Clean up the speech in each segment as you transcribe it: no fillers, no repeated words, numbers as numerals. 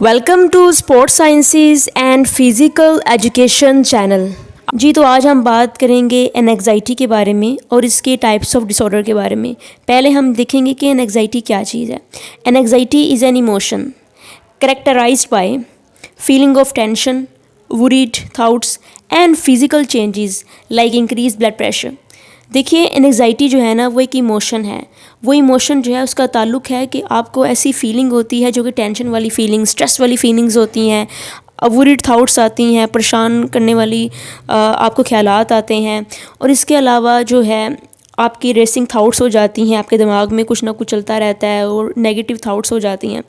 Welcome to sports sciences and physical education channel. जी तो आज हम बात करेंगे एनग्जाइटी के बारे में और इसके टाइप्स ऑफ डिसऑर्डर के बारे में। पहले हम देखेंगे कि एनग्जाइटी क्या चीज़ है। Anxiety is an emotion characterised by feeling of tension, worried thoughts and physical changes like increase blood pressure. देखिए एनग्जाइटी जो है ना वो एक इमोशन है। वो इमोशन जो है उसका ताल्लुक है कि आपको ऐसी फीलिंग होती है जो कि टेंशन वाली फीलिंग, स्ट्रेस वाली फीलिंग्स होती हैं, वरीड थाउट्स आती हैं, परेशान करने वाली आपको ख्यालात आते हैं। और इसके अलावा जो है आपकी रेसिंग थाउट्स हो जाती हैं, आपके दिमाग में कुछ ना कुछ चलता रहता है और नेगेटिव थाउट्स हो जाती हैं।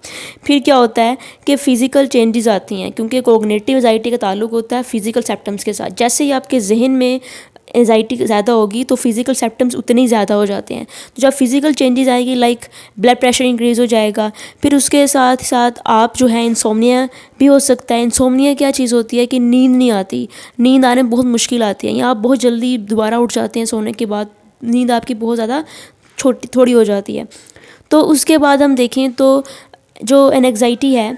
फिर क्या होता है कि फ़िज़िकल चेंजेस आती हैं, क्योंकि कोग्निटिव एंजाइटी का ताल्लुक होता है फ़िज़िकल सिम्पटम्स के साथ। जैसे ही आपके जहन में एंजाइटी ज़्यादा होगी तो फिज़िकल सिम्पटम्स उतने ही ज़्यादा हो जाते हैं। तो जब फिज़िकल चेंजेस आएगी लाइक ब्लड प्रेशर इंक्रीज़ हो जाएगा। फिर उसके साथ साथ आप जो है इंसोम्निया भी हो सकता है। इंसोम्निया क्या चीज़ होती है कि नींद नहीं आती, नींद आने में बहुत मुश्किल आती है, या आप बहुत जल्दी दोबारा उठ जाते हैं सोने के बाद, नींद आपकी बहुत ज़्यादा थोड़ी हो जाती है। तो उसके बाद हम देखें तो जो एनग्जाइटी है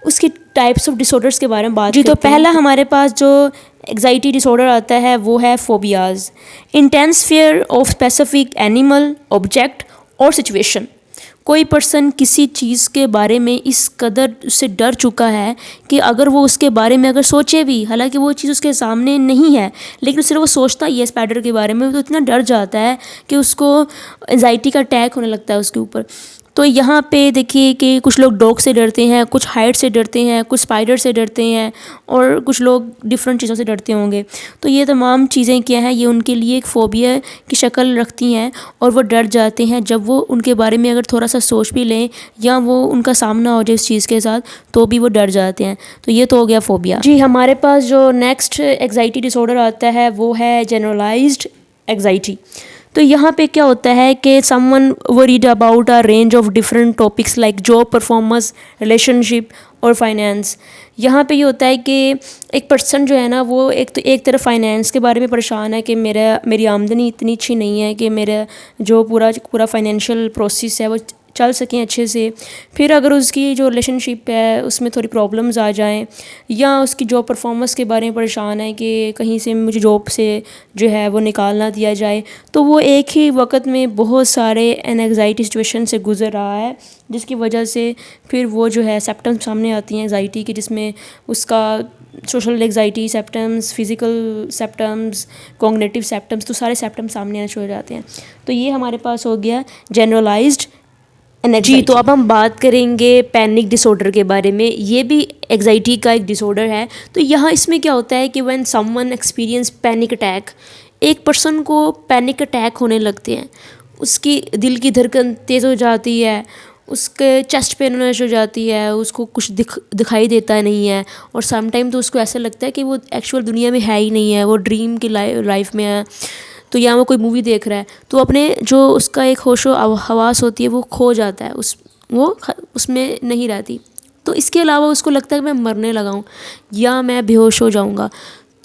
उसकी टाइप्स ऑफ डिसऑर्डर्स के बारे में बात करते हैं। तो पहला हमारे पास जो एग्जाइटी डिसऑर्डर आता है वो है phobias, intense fear of specific animal, object और सिचुएशन। कोई पर्सन किसी चीज़ के बारे में इस कदर उससे डर चुका है कि अगर वो उसके बारे में अगर सोचे भी, हालांकि वो चीज़ उसके सामने नहीं है, लेकिन सिर्फ वो सोचता ही है स्पाइडर के बारे में, तो इतना डर जाता है कि उसको एंजाइटी का अटैक होने लगता है उसके ऊपर। तो यहाँ पे देखिए कि कुछ लोग डॉग से डरते हैं, कुछ हाइट से डरते हैं, कुछ स्पाइडर से डरते हैं, और कुछ लोग डिफरेंट चीज़ों से डरते होंगे। तो ये तमाम चीज़ें क्या हैं, ये उनके लिए एक फ़ोबिया की शक्ल रखती हैं और वो डर जाते हैं जब वो उनके बारे में अगर थोड़ा सा सोच भी लें या वो उनका सामना हो जाए इस चीज़ के साथ तो भी वो डर जाते हैं। तो ये तो हो गया फ़ोबिया। जी हमारे पास जो नेक्स्ट एग्जाइटी डिसऑर्डर आता है वो है जनरलाइज्ड एग्जाइटी। तो यहाँ पे क्या होता है कि someone worried about a range of different topics like job performance, relationship और फाइनेंस। यहाँ पे ये होता है कि एक पर्सन जो है ना वो एक तरफ फाइनेंस के बारे में परेशान है कि मेरी आमदनी इतनी अच्छी नहीं है कि मेरा जो पूरा फाइनेंशियल प्रोसेस है वो चल सकें अच्छे से। फिर अगर उसकी जो रिलेशनशिप है उसमें थोड़ी प्रॉब्लम्स आ जाएं, या उसकी जॉब परफॉर्मेंस के बारे में परेशान है कि कहीं से मुझे जॉब से जो है वो निकालना दिया जाए, तो वो एक ही वक्त में बहुत सारे एंजाइटी सिचुएशन से गुजर रहा है, जिसकी वजह से फिर वो जो है सिम्पटम्स सामने आती हैं एंजाइटी की, जिसमें उसका social anxiety symptoms, physical symptoms, cognitive symptoms, तो सारे सिम्पटम्स सामने आने शुरू हो जाते हैं। तो ये हमारे पास हो गया जनरलाइज्ड जी। तो अब हम बात करेंगे पैनिक डिसऑर्डर के बारे में। ये भी एग्जाइटी का एक डिसऑर्डर है। तो यहाँ इसमें क्या होता है कि when someone experience panic attack, एक पर्सन को पैनिक अटैक होने लगते हैं, उसकी दिल की धड़कन तेज़ हो जाती है, उसके चेस्ट पेन होने हो जाती है, उसको कुछ दिखाई देता नहीं है, और समटाइम तो उसको ऐसा लगता है कि वो एक्चुअल दुनिया में है ही नहीं है, वो ड्रीम की लाइफ में है। तो यहाँ वो कोई मूवी देख रहा है तो अपने जो उसका एक होशो हवास होती है वो खो जाता है, उसमें नहीं रहती। तो इसके अलावा उसको लगता है कि मैं मरने लगा हूँ, या मैं बेहोश हो जाऊँगा,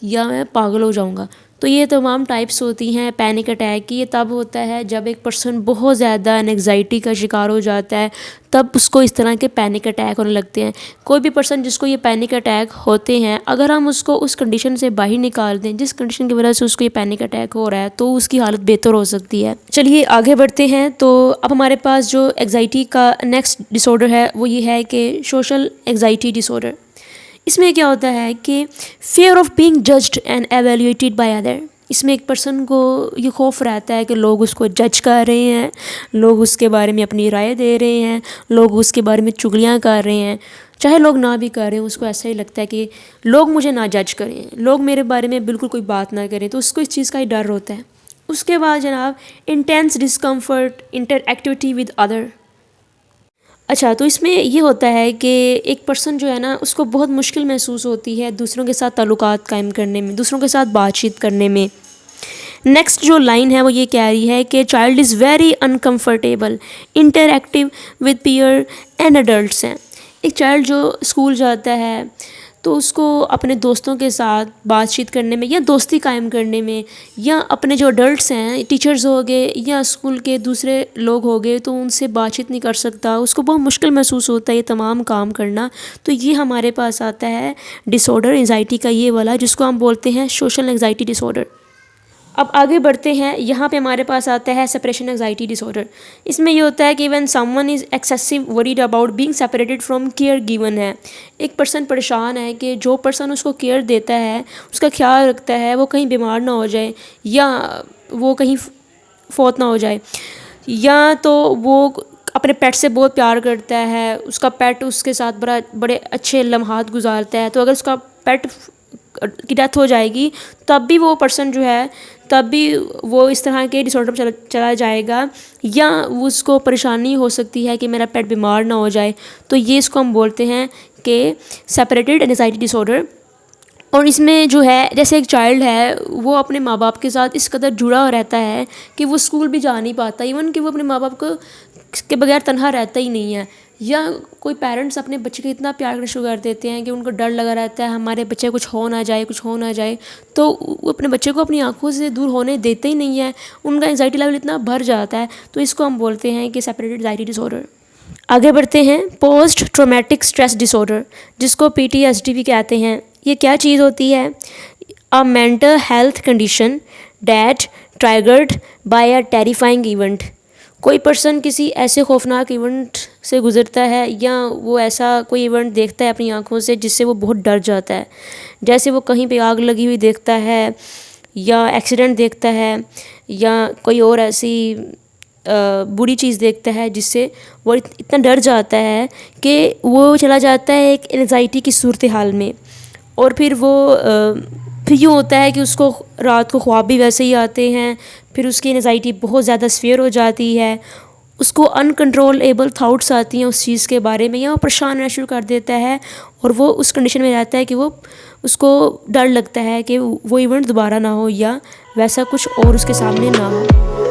या मैं पागल हो जाऊँगा। तो ये तमाम टाइप्स होती हैं पैनिक अटैक की। ये तब होता है जब एक पर्सन बहुत ज़्यादा एंजाइटी का शिकार हो जाता है, तब उसको इस तरह के पैनिक अटैक होने लगते हैं। कोई भी पर्सन जिसको ये पैनिक अटैक होते हैं, अगर हम उसको उस कंडीशन से बाहर निकाल दें जिस कंडीशन की वजह से उसको ये पैनिक अटैक हो रहा है, तो उसकी हालत बेहतर हो सकती है। चलिए आगे बढ़ते हैं। तो अब हमारे पास जो एंजाइटी का नेक्स्ट डिसऑर्डर है वो ये है कि सोशल एंजाइटी डिसऑर्डर। इसमें क्या होता है कि fear of being judged and evaluated by other. इसमें एक पर्सन को ये खौफ रहता है कि लोग उसको जज कर रहे हैं, लोग उसके बारे में अपनी राय दे रहे हैं, लोग उसके बारे में चुगलियाँ कर रहे हैं, चाहे लोग ना भी कर रहे हैं, उसको ऐसा ही लगता है कि लोग मुझे ना जज करें, लोग मेरे बारे में बिल्कुल कोई बात ना करें, तो उसको इस चीज़ का ही डर होता है। उसके बाद जनाब intense discomfort interactivity with other. अच्छा, तो इसमें ये होता है कि एक पर्सन जो है ना उसको बहुत मुश्किल महसूस होती है दूसरों के साथ ताल्लुकात कायम करने में, दूसरों के साथ बातचीत करने में। नेक्स्ट जो लाइन है वो ये कह रही है कि child is very uncomfortable interactive with peer and adults हैं। एक चाइल्ड जो स्कूल जाता है तो उसको अपने दोस्तों के साथ बातचीत करने में या दोस्ती कायम करने में, या अपने जो अडल्ट्स हैं, टीचर्स हो गए या स्कूल के दूसरे लोग हो गए, तो उनसे बातचीत नहीं कर सकता, उसको बहुत मुश्किल महसूस होता है ये तमाम काम करना। तो ये हमारे पास आता है डिसऑर्डर एंजाइटी का, ये वाला, जिसको हम बोलते हैं सोशल एंजाइटी डिसऑर्डर। अब आगे बढ़ते हैं, यहाँ पे हमारे पास आता है सेपरेशन एंजाइटी डिसऑर्डर। इसमें ये होता है कि when someone is excessive worried about being separated from care given है। एक पर्सन परेशान है कि जो पर्सन उसको केयर देता है, उसका ख्याल रखता है, वो कहीं बीमार ना हो जाए या वो कहीं फौत ना हो जाए, या तो वो अपने पेट से बहुत प्यार करता है, उसका पेट उसके साथ बड़े अच्छे लम्हात गुजारता है, तो अगर उसका पेट की डेथ हो जाएगी तब भी वो पर्सन जो है, तब भी वो इस तरह के डिसऑर्डर पर चला जाएगा, या उसको परेशानी हो सकती है कि मेरा पेट बीमार ना हो जाए। तो ये इसको हम बोलते हैं कि सेपरेटेड एंजाइटी डिसऑर्डर। और इसमें जो है, जैसे एक चाइल्ड है, वो अपने माँ बाप के साथ इस कदर जुड़ा रहता है कि वो स्कूल भी जा नहीं पाता, इवन कि वो अपने माँ बाप को के बगैर तनहा रहता ही नहीं है। या कोई पेरेंट्स अपने बच्चे को इतना प्यार करना शुरू कर देते हैं कि उनको डर लगा रहता है हमारे बच्चे कुछ हो ना जाए, कुछ हो ना जाए, तो वो अपने बच्चे को अपनी आंखों से दूर होने देते ही नहीं है, उनका एंजाइटी लेवल इतना भर जाता है। तो इसको हम बोलते हैं कि सेपरेटेड एंजाइटी डिसऑर्डर। आगे बढ़ते हैं, पोस्ट ट्रॉमेटिक स्ट्रेस डिसऑर्डर, जिसको PTSD भी कहते हैं। ये क्या चीज़ होती है? A mental health condition that triggered by a terrifying event. कोई पर्सन किसी ऐसे खौफनाक इवेंट से गुज़रता है या वो ऐसा कोई इवेंट देखता है अपनी आंखों से जिससे वो बहुत डर जाता है, जैसे वो कहीं पे आग लगी हुई देखता है या एक्सीडेंट देखता है या कोई और ऐसी बुरी चीज़ देखता है जिससे वो इतना डर जाता है कि वो चला जाता है एक एंजाइटी की सूरत हाल में। और फिर फिर यूँ होता है कि उसको रात को ख्वाब भी वैसे ही आते हैं, फिर उसकी एंजाइटी बहुत ज़्यादा सीवियर हो जाती है, उसको अनकंट्रोलेबल थाट्स आती हैं उस चीज़ के बारे में, या वो परेशान रहना शुरू कर देता है और वो उस कंडीशन में रहता है कि उसको डर लगता है कि वो इवेंट दोबारा ना हो या वैसा कुछ और उसके सामने ना हो।